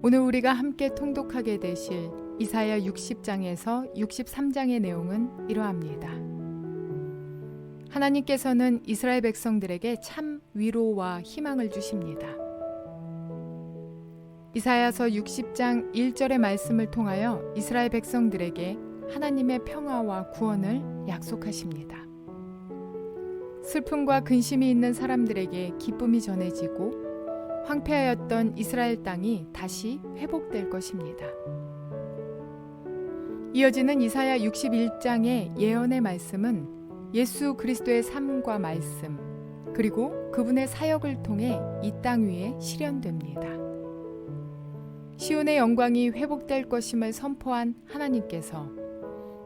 오늘 우리가 함께 통독하게 되실 이사야 60장에서 63장의 내용은 이러합니다. 하나님께서는 이스라엘 백성들에게 참 위로와 희망을 주십니다. 이사야서 60장 1절의 말씀을 통하여 이스라엘 백성들에게 하나님의 평화와 구원을 약속하십니다. 슬픔과 근심이 있는 사람들에게 기쁨이 전해지고 황폐하였던 이스라엘 땅이 다시 회복될 것입니다. 이어지는 이사야 61장의 예언의 말씀은 예수 그리스도의 삶과 말씀, 그리고 그분의 사역을 통해 이 땅 위에 실현됩니다. 시온의 영광이 회복될 것임을 선포한 하나님께서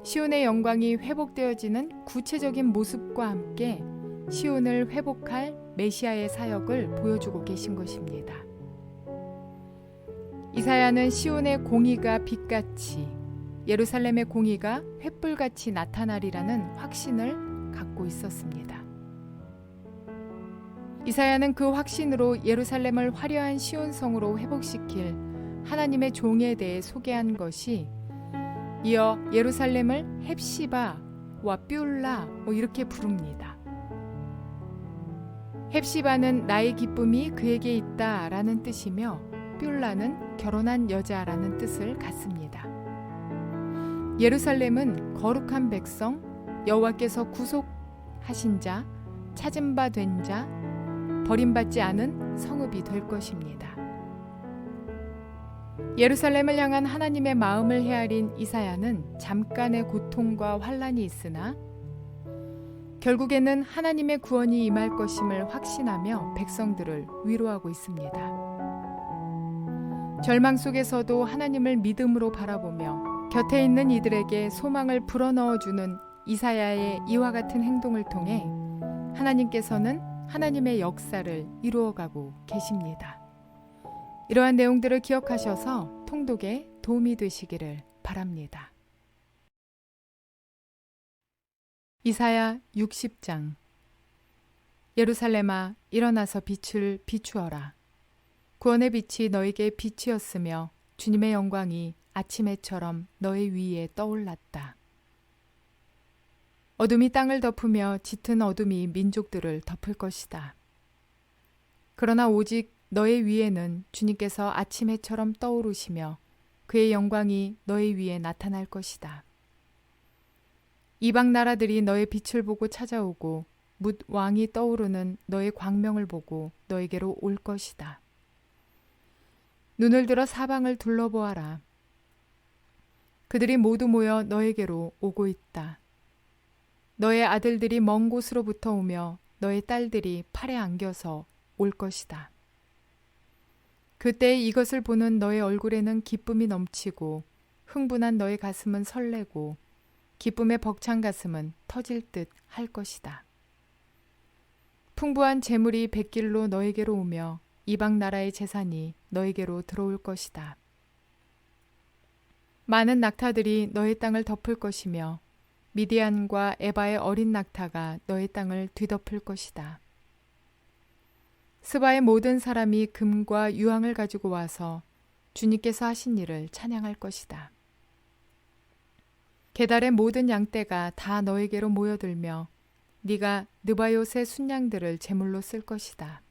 시온의 영광이 회복되어지는 구체적인 모습과 함께 시온을 회복할 메시아의 사역을 보여주고 계신 것입니다. 이사야는 시온의 공의가 빛같이 예루살렘의 공의가 횃불같이 나타나리라는 확신을 갖고 있었습니다. 이사야는 그 확신으로 예루살렘을 화려한 시온성으로 회복시킬 하나님의 종에 대해 소개한 것이 이어 예루살렘을 헵시바와 뷸라 이렇게 부릅니다. 헵시바는 나의 기쁨이 그에게 있다라는 뜻이며 뷸라는 결혼한 여자라는 뜻을 갖습니다. 예루살렘은 거룩한 백성, 여호와께서 구속하신 자, 찾은 바 된 자, 버림받지 않은 성읍이 될 것입니다. 예루살렘을 향한 하나님의 마음을 헤아린 이사야는 잠깐의 고통과 환난이 있으나 결국에는 하나님의 구원이 임할 것임을 확신하며 백성들을 위로하고 있습니다. 절망 속에서도 하나님을 믿음으로 바라보며 곁에 있는 이들에게 소망을 불어넣어주는 이사야의 이와 같은 행동을 통해 하나님께서는 하나님의 역사를 이루어가고 계십니다. 이러한 내용들을 기억하셔서 통독에 도움이 되시기를 바랍니다. 이사야 60장. 예루살렘아, 일어나서 빛을 비추어라. 구원의 빛이 너에게 빛이었으며 주님의 영광이 아침 해처럼 너의 위에 떠올랐다. 어둠이 땅을 덮으며 짙은 어둠이 민족들을 덮을 것이다. 그러나 오직 너의 위에는 주님께서 아침 해처럼 떠오르시며 그의 영광이 너의 위에 나타날 것이다. 이방 나라들이 너의 빛을 보고 찾아오고 뭇 왕이 떠오르는 너의 광명을 보고 너에게로 올 것이다. 눈을 들어 사방을 둘러보아라. 그들이 모두 모여 너에게로 오고 있다. 너의 아들들이 먼 곳으로부터 오며 너의 딸들이 팔에 안겨서 올 것이다. 그때 이것을 보는 너의 얼굴에는 기쁨이 넘치고 흥분한 너의 가슴은 설레고 기쁨의 벅찬 가슴은 터질 듯 할 것이다. 풍부한 재물이 백길로 너에게로 오며 이방 나라의 재산이 너에게로 들어올 것이다. 많은 낙타들이 너의 땅을 덮을 것이며 미디안과 에바의 어린 낙타가 너의 땅을 뒤덮을 것이다. 스바의 모든 사람이 금과 유황을 가지고 와서 주님께서 하신 일을 찬양할 것이다. 게달의 모든 양떼가 다 너에게로 모여들며 네가 느바요새 순양들을 제물로 쓸 것이다.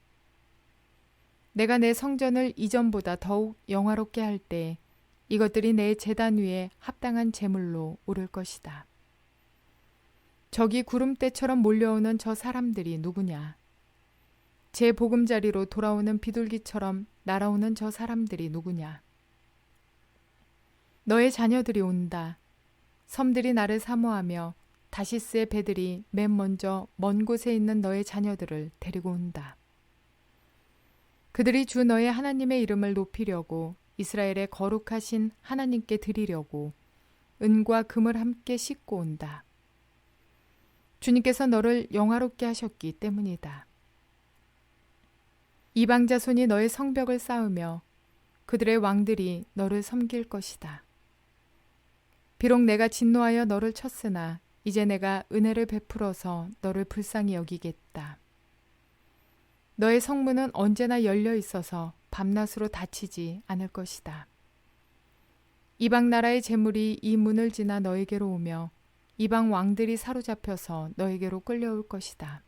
내가 내 성전을 이전보다 더욱 영화롭게 할 때 이것들이 내 제단 위에 합당한 제물로 오를 것이다. 저기 구름대처럼 몰려오는 저 사람들이 누구냐? 제 보금자리로 돌아오는 비둘기처럼 날아오는 저 사람들이 누구냐? 너의 자녀들이 온다. 섬들이 나를 사모하며 다시스의 배들이 맨 먼저 먼 곳에 있는 너의 자녀들을 데리고 온다. 그들이 주 너의 하나님의 이름을 높이려고 이스라엘의 거룩하신 하나님께 드리려고 은과 금을 함께 싣고 온다. 주님께서 너를 영화롭게 하셨기 때문이다. 이방 자손이 너의 성벽을 쌓으며 그들의 왕들이 너를 섬길 것이다. 비록 내가 진노하여 너를 쳤으나 이제 내가 은혜를 베풀어서 너를 불쌍히 여기겠다. 너의 성문은 언제나 열려 있어서 밤낮으로 닫히지 않을 것이다. 이방 나라의 재물이 이 문을 지나 너에게로 오며 이방 왕들이 사로잡혀서 너에게로 끌려올 것이다.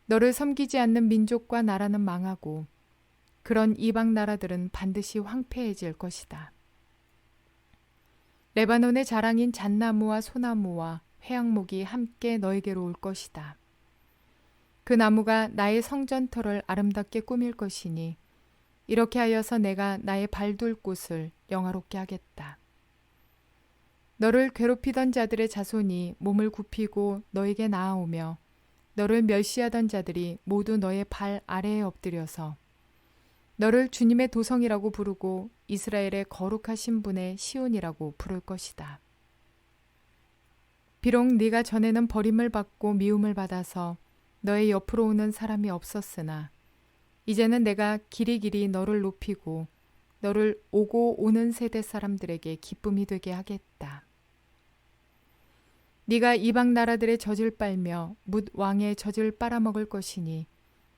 너를 섬기지 않는 민족과 나라는 망하고 그런 이방 나라들은 반드시 황폐해질 것이다. 레바논의 자랑인 잣나무와 소나무와 회양목이 함께 너에게로 올 것이다. 그 나무가 나의 성전터를 아름답게 꾸밀 것이니 이렇게 하여서 내가 나의 발둘 곳을 영화롭게 하겠다. 너를 괴롭히던 자들의 자손이 몸을 굽히고 너에게 나아오며 너를 멸시하던 자들이 모두 너의 발 아래에 엎드려서 너를 주님의 도성이라고 부르고 이스라엘의 거룩하신 분의 시온이라고 부를 것이다. 비록 네가 전에는 버림을 받고 미움을 받아서 너의 옆으로 오는 사람이 없었으나 이제는 내가 길이길이 너를 높이고 너를 오고 오는 세대 사람들에게 기쁨이 되게 하겠다. 네가 이방 나라들의 젖을 빨며 뭇 왕의 젖을 빨아먹을 것이니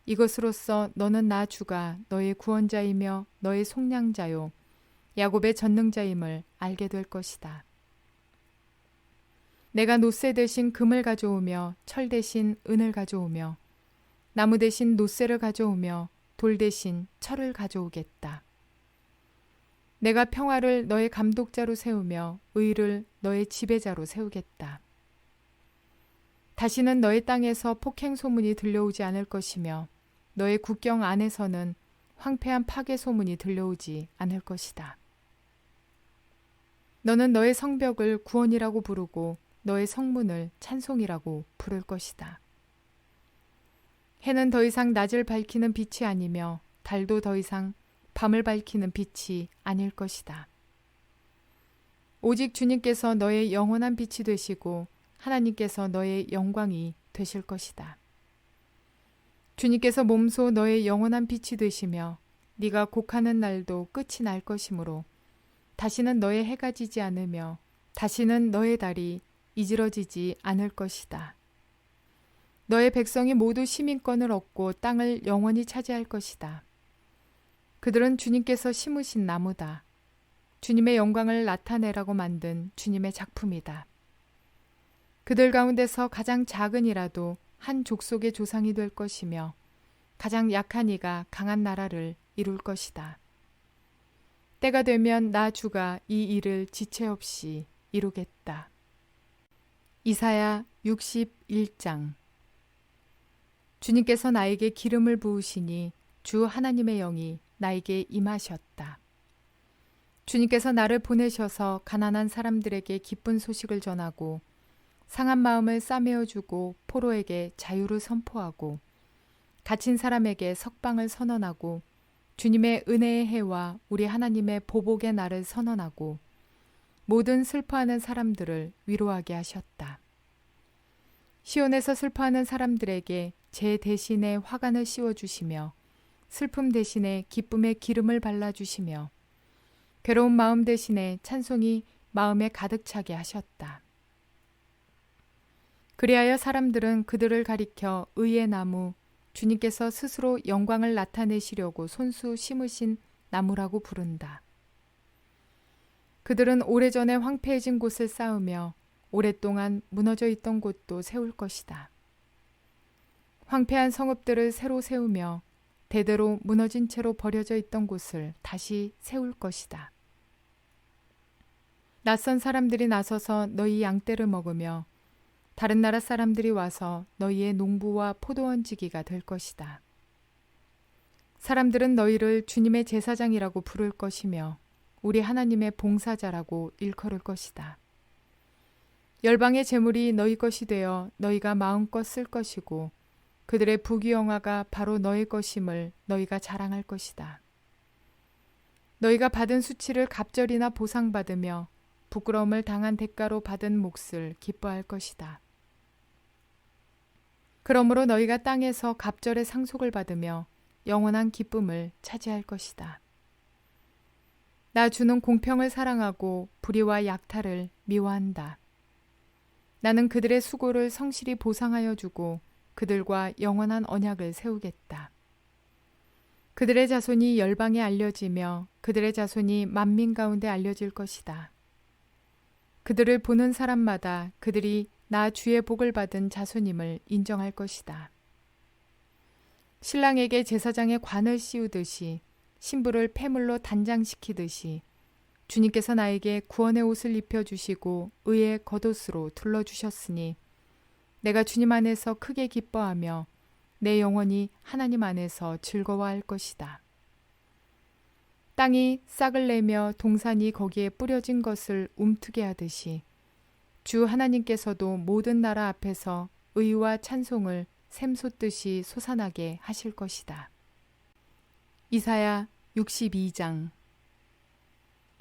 이것으로써 너는 나 주가 너의 구원자이며 너의 속량자요 야곱의 전능자임을 알게 될 것이다. 내가 노새 대신 금을 가져오며 철 대신 은을 가져오며 나무 대신 노새를 가져오며 돌 대신 철을 가져오겠다. 내가 평화를 너의 감독자로 세우며 의를 너의 지배자로 세우겠다. 다시는 너의 땅에서 폭행 소문이 들려오지 않을 것이며 너의 국경 안에서는 황폐한 파괴 소문이 들려오지 않을 것이다. 너는 너의 성벽을 구원이라고 부르고 너의 성문을 찬송이라고 부를 것이다. 해는 더 이상 낮을 밝히는 빛이 아니며 달도 더 이상 밤을 밝히는 빛이 아닐 것이다. 오직 주님께서 너의 영원한 빛이 되시고 하나님께서 너의 영광이 되실 것이다. 주님께서 몸소 너의 영원한 빛이 되시며 네가 곡하는 날도 끝이 날 것이므로 다시는 너의 해가 지지 않으며 다시는 너의 달이 이지러지지 않을 것이다. 너의 백성이 모두 시민권을 얻고 땅을 영원히 차지할 것이다. 그들은 주님께서 심으신 나무다. 주님의 영광을 나타내라고 만든 주님의 작품이다. 그들 가운데서 가장 작은 이라도 한 족속의 조상이 될 것이며 가장 약한 이가 강한 나라를 이룰 것이다. 때가 되면 나 주가 이 일을 지체 없이 이루겠다. 이사야 61장. 주님께서 나에게 기름을 부으시니 주 하나님의 영이 나에게 임하셨다. 주님께서 나를 보내셔서 가난한 사람들에게 기쁜 소식을 전하고 상한 마음을 싸매어주고 포로에게 자유를 선포하고 갇힌 사람에게 석방을 선언하고 주님의 은혜의 해와 우리 하나님의 보복의 날을 선언하고 모든 슬퍼하는 사람들을 위로하게 하셨다. 시온에서 슬퍼하는 사람들에게 제 대신에 화관을 씌워주시며 슬픔 대신에 기쁨의 기름을 발라주시며 괴로운 마음 대신에 찬송이 마음에 가득 차게 하셨다. 그리하여 사람들은 그들을 가리켜 의의 나무, 주님께서 스스로 영광을 나타내시려고 손수 심으신 나무라고 부른다. 그들은 오래전에 황폐해진 곳을 쌓으며 오랫동안 무너져 있던 곳도 세울 것이다. 황폐한 성읍들을 새로 세우며 대대로 무너진 채로 버려져 있던 곳을 다시 세울 것이다. 낯선 사람들이 나서서 너희 양떼를 먹으며 다른 나라 사람들이 와서 너희의 농부와 포도원지기가 될 것이다. 사람들은 너희를 주님의 제사장이라고 부를 것이며 우리 하나님의 봉사자라고 일컬을 것이다. 열방의 재물이 너희 것이 되어 너희가 마음껏 쓸 것이고 그들의 부귀영화가 바로 너희 것임을 너희가 자랑할 것이다. 너희가 받은 수치를 갑절이나 보상받으며 부끄러움을 당한 대가로 받은 몫을 기뻐할 것이다. 그러므로 너희가 땅에서 갑절의 상속을 받으며 영원한 기쁨을 차지할 것이다. 나 주는 공평을 사랑하고 불의와 약탈을 미워한다. 나는 그들의 수고를 성실히 보상하여 주고 그들과 영원한 언약을 세우겠다. 그들의 자손이 열방에 알려지며 그들의 자손이 만민 가운데 알려질 것이다. 그들을 보는 사람마다 그들이 나 주의 복을 받은 자손임을 인정할 것이다. 신랑에게 제사장의 관을 씌우듯이 신부를 폐물로 단장시키듯이 주님께서 나에게 구원의 옷을 입혀주시고 의의 겉옷으로 둘러주셨으니 내가 주님 안에서 크게 기뻐하며 내 영혼이 하나님 안에서 즐거워할 것이다. 땅이 싹을 내며 동산이 거기에 뿌려진 것을 움트게 하듯이 주 하나님께서도 모든 나라 앞에서 의와 찬송을 샘솟듯이 솟아나게 하실 것이다. 이사야 62장.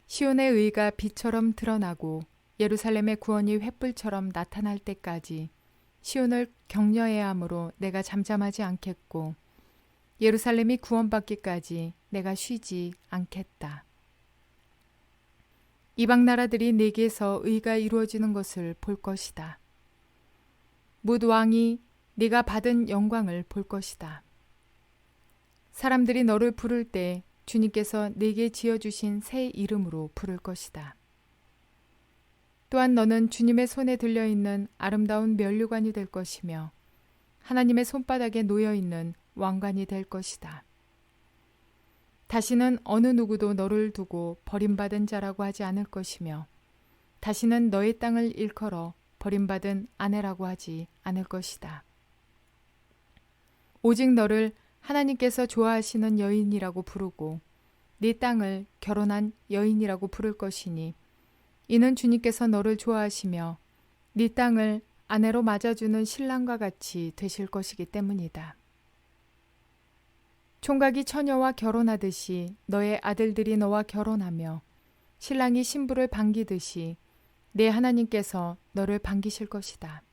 시온의 의가 빛처럼 드러나고 예루살렘의 구원이 횃불처럼 나타날 때까지 시온을 격려해야 하므로 내가 잠잠하지 않겠고 예루살렘이 구원받기까지 내가 쉬지 않겠다. 이방 나라들이 내게서 의가 이루어지는 것을 볼 것이다. 뭇 왕이 네가 받은 영광을 볼 것이다. 사람들이 너를 부를 때 주님께서 네게 지어주신 새 이름으로 부를 것이다. 또한 너는 주님의 손에 들려있는 아름다운 면류관이 될 것이며 하나님의 손바닥에 놓여있는 왕관이 될 것이다. 다시는 어느 누구도 너를 두고 버림받은 자라고 하지 않을 것이며 다시는 너의 땅을 일컬어 버림받은 아내라고 하지 않을 것이다. 오직 너를 하나님께서 좋아하시는 여인이라고 부르고 네 땅을 결혼한 여인이라고 부를 것이니 이는 주님께서 너를 좋아하시며 네 땅을 아내로 맞아주는 신랑과 같이 되실 것이기 때문이다. 총각이 처녀와 결혼하듯이 너의 아들들이 너와 결혼하며 신랑이 신부를 반기듯이 내 하나님께서 너를 반기실 것이다.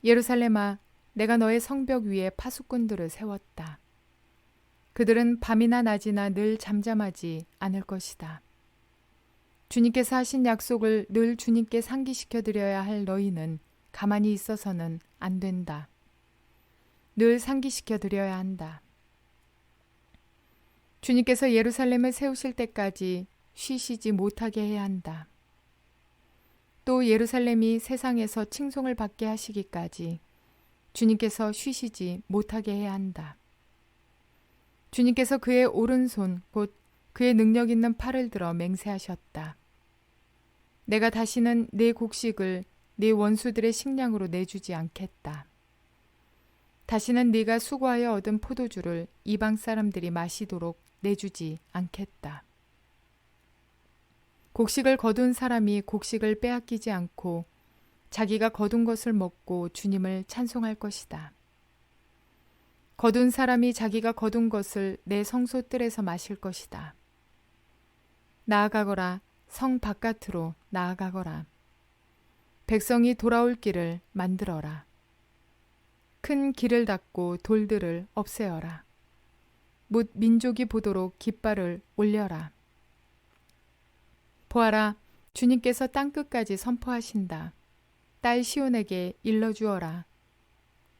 예루살렘아, 내가 너의 성벽 위에 파수꾼들을 세웠다. 그들은 밤이나 낮이나 늘 잠잠하지 않을 것이다. 주님께서 하신 약속을 늘 주님께 상기시켜 드려야 할 너희는 가만히 있어서는 안 된다. 늘 상기시켜 드려야 한다. 주님께서 예루살렘을 세우실 때까지 쉬시지 못하게 해야 한다. 또 예루살렘이 세상에서 칭송을 받게 하시기까지 주님께서 쉬시지 못하게 해야 한다. 주님께서 그의 오른손 곧 그의 능력 있는 팔을 들어 맹세하셨다. 내가 다시는 내 곡식을 네 원수들의 식량으로 내주지 않겠다. 다시는 네가 수고하여 얻은 포도주를 이방 사람들이 마시도록 내주지 않겠다. 곡식을 거둔 사람이 곡식을 빼앗기지 않고 자기가 거둔 것을 먹고 주님을 찬송할 것이다. 거둔 사람이 자기가 거둔 것을 내 성소 뜰에서 마실 것이다. 나아가거라, 성 바깥으로 나아가거라. 백성이 돌아올 길을 만들어라. 큰 길을 닫고 돌들을 없애어라. 뭇 민족이 보도록 깃발을 올려라. 보아라, 주님께서 땅끝까지 선포하신다. 딸 시온에게 일러주어라.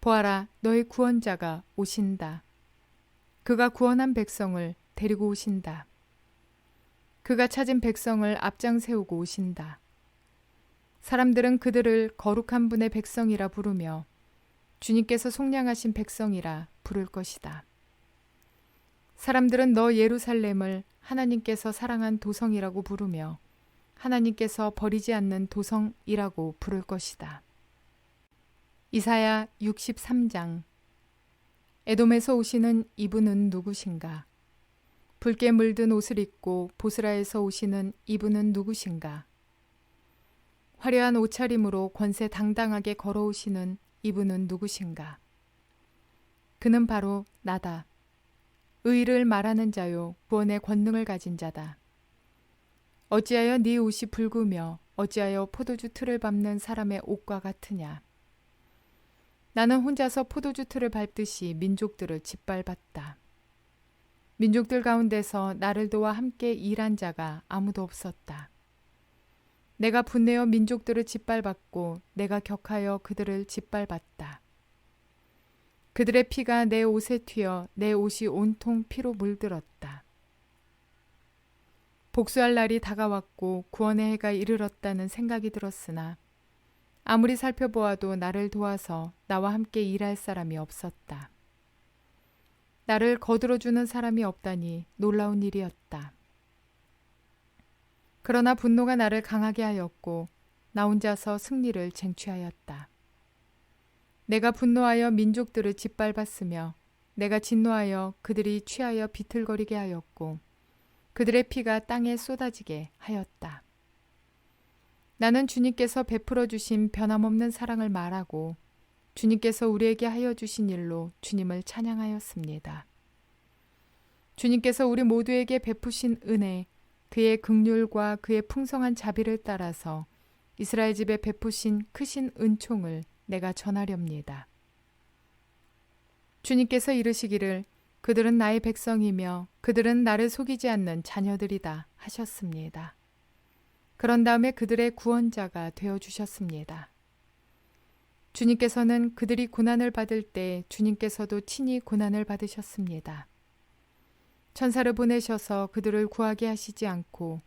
보아라, 너의 구원자가 오신다. 그가 구원한 백성을 데리고 오신다. 그가 찾은 백성을 앞장 세우고 오신다. 사람들은 그들을 거룩한 분의 백성이라 부르며 주님께서 속량하신 백성이라 부를 것이다. 사람들은 너 예루살렘을 하나님께서 사랑한 도성이라고 부르며 하나님께서 버리지 않는 도성이라고 부를 것이다. 이사야 63장. 에돔에서 오시는 이분은 누구신가? 붉게 물든 옷을 입고 보스라에서 오시는 이분은 누구신가? 화려한 옷차림으로 권세 당당하게 걸어오시는 이분은 누구신가? 그는 바로 나다. 의를 말하는 자요 구원의 권능을 가진 자다. 어찌하여 네 옷이 붉으며 어찌하여 포도주 틀을 밟는 사람의 옷과 같으냐? 나는 혼자서 포도주 틀을 밟듯이 민족들을 짓밟았다. 민족들 가운데서 나를 도와 함께 일한 자가 아무도 없었다. 내가 분내어 민족들을 짓밟았고 내가 격하여 그들을 짓밟았다. 그들의 피가 내 옷에 튀어 내 옷이 온통 피로 물들었다. 복수할 날이 다가왔고 구원의 해가 이르렀다는 생각이 들었으나 아무리 살펴보아도 나를 도와서 나와 함께 일할 사람이 없었다. 나를 거들어주는 사람이 없다니 놀라운 일이었다. 그러나 분노가 나를 강하게 하였고 나 혼자서 승리를 쟁취하였다. 내가 분노하여 민족들을 짓밟았으며 내가 진노하여 그들이 취하여 비틀거리게 하였고 그들의 피가 땅에 쏟아지게 하였다. 나는 주님께서 베풀어 주신 변함없는 사랑을 말하고 주님께서 우리에게 하여 주신 일로 주님을 찬양하였습니다. 주님께서 우리 모두에게 베푸신 은혜, 그의 긍휼과 그의 풍성한 자비를 따라서 이스라엘 집에 베푸신 크신 은총을 내가 전하렵니다. 주님께서 이르시기를 그들은 나의 백성이며 그들은 나를 속이지 않는 자녀들이다 하셨습니다. 그런 다음에 그들의 구원자가 되어주셨습니다. 주님께서는 그들이 고난을 받을 때 주님께서도 친히 고난을 받으셨습니다. 천사를 보내셔서 그들을 구하게 하시지 않고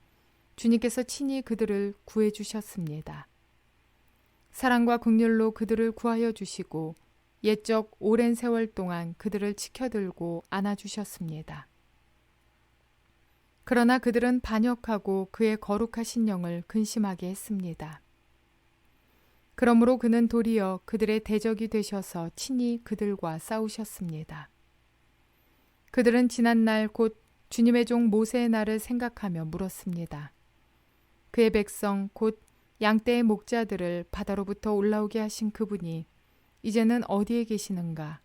주님께서 친히 그들을 구해 주셨습니다. 사랑과 긍휼로 그들을 구하여 주시고 옛적 오랜 세월 동안 그들을 지켜들고 안아주셨습니다. 그러나 그들은 반역하고 그의 거룩하신 영을 근심하게 했습니다. 그러므로 그는 도리어 그들의 대적이 되셔서 친히 그들과 싸우셨습니다. 그들은 지난날 곧 주님의 종 모세의 날을 생각하며 물었습니다. 그의 백성 곧 양떼의 목자들을 바다로부터 올라오게 하신 그분이 이제는 어디에 계시는가?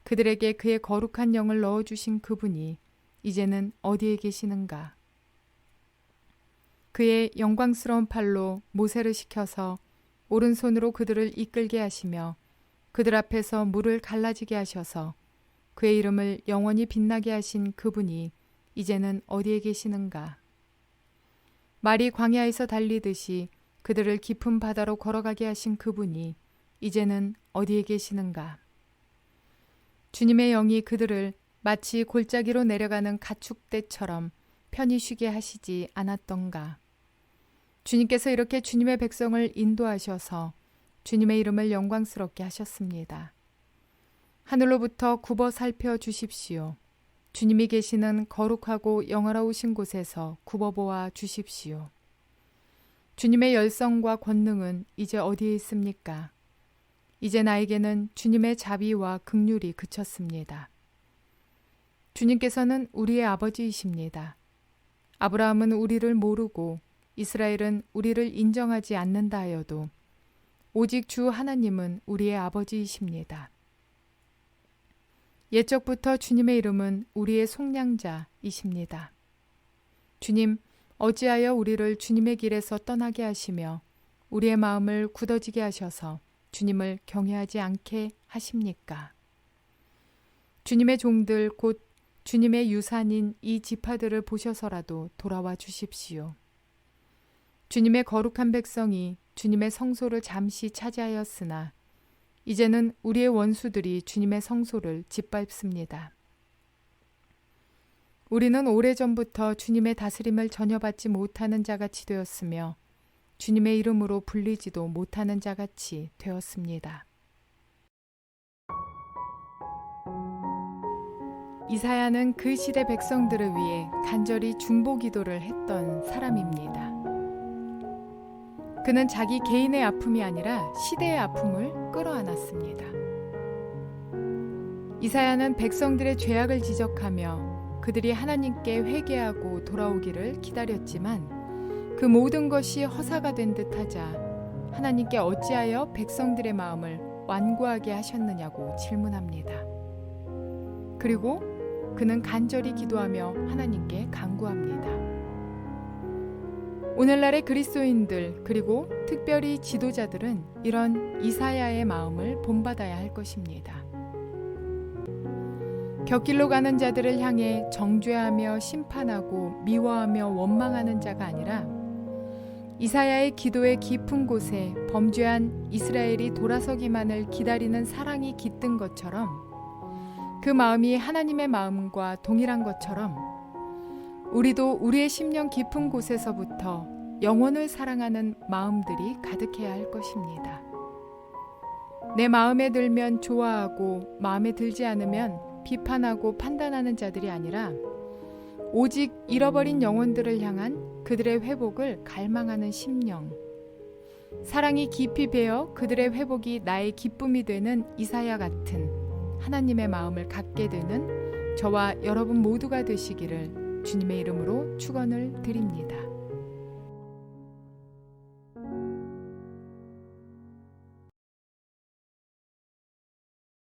그들에게 그의 거룩한 영을 넣어주신 그분이 이제는 어디에 계시는가? 그의 영광스러운 팔로 모세를 시켜서 오른손으로 그들을 이끌게 하시며 그들 앞에서 물을 갈라지게 하셔서 그의 이름을 영원히 빛나게 하신 그분이 이제는 어디에 계시는가? 말이 광야에서 달리듯이 그들을 깊은 바다로 걸어가게 하신 그분이 이제는 어디에 계시는가? 주님의 영이 그들을 마치 골짜기로 내려가는 가축대처럼 편히 쉬게 하시지 않았던가? 주님께서 이렇게 주님의 백성을 인도하셔서 주님의 이름을 영광스럽게 하셨습니다. 하늘로부터 굽어 살펴 주십시오. 주님이 계시는 거룩하고 영화로우신 곳에서 굽어보아 주십시오. 주님의 열성과 권능은 이제 어디에 있습니까? 이제 나에게는 주님의 자비와 긍휼이 그쳤습니다. 주님께서는 우리의 아버지이십니다. 아브라함은 우리를 모르고 이스라엘은 우리를 인정하지 않는다 하여도 오직 주 하나님은 우리의 아버지이십니다. 옛적부터 주님의 이름은 우리의 속량자이십니다. 주님, 어찌하여 우리를 주님의 길에서 떠나게 하시며 우리의 마음을 굳어지게 하셔서 주님을 경외하지 않게 하십니까? 주님의 종들 곧 주님의 유산인 이 지파들을 보셔서라도 돌아와 주십시오. 주님의 거룩한 백성이 주님의 성소를 잠시 차지하였으나 이제는 우리의 원수들이 주님의 성소를 짓밟습니다. 우리는 오래전부터 주님의 다스림을 전혀 받지 못하는 자같이 되었으며 주님의 이름으로 불리지도 못하는 자같이 되었습니다. 이사야는 그 시대 백성들을 위해 간절히 중보 기도를 했던 사람입니다. 그는 자기 개인의 아픔이 아니라 시대의 아픔을 끌어안았습니다. 이사야는 백성들의 죄악을 지적하며 그들이 하나님께 회개하고 돌아오기를 기다렸지만 그 모든 것이 허사가 된 듯하자 하나님께 어찌하여 백성들의 마음을 완고하게 하셨느냐고 질문합니다. 그리고 그는 간절히 기도하며 하나님께 간구합니다. 오늘날의 그리스도인들 그리고 특별히 지도자들은 이런 이사야의 마음을 본받아야 할 것입니다. 곁길로 가는 자들을 향해 정죄하며 심판하고 미워하며 원망하는 자가 아니라 이사야의 기도의 깊은 곳에 범죄한 이스라엘이 돌아서기만을 기다리는 사랑이 깃든 것처럼 그 마음이 하나님의 마음과 동일한 것처럼 우리도 우리의 심령 깊은 곳에서부터 영혼을 사랑하는 마음들이 가득해야 할 것입니다. 내 마음에 들면 좋아하고 마음에 들지 않으면 비판하고 판단하는 자들이 아니라 오직 잃어버린 영혼들을 향한 그들의 회복을 갈망하는 심령, 사랑이 깊이 배어 그들의 회복이 나의 기쁨이 되는 이사야 같은 하나님의 마음을 갖게 되는 저와 여러분 모두가 되시기를 주님의 이름으로 축원을 드립니다.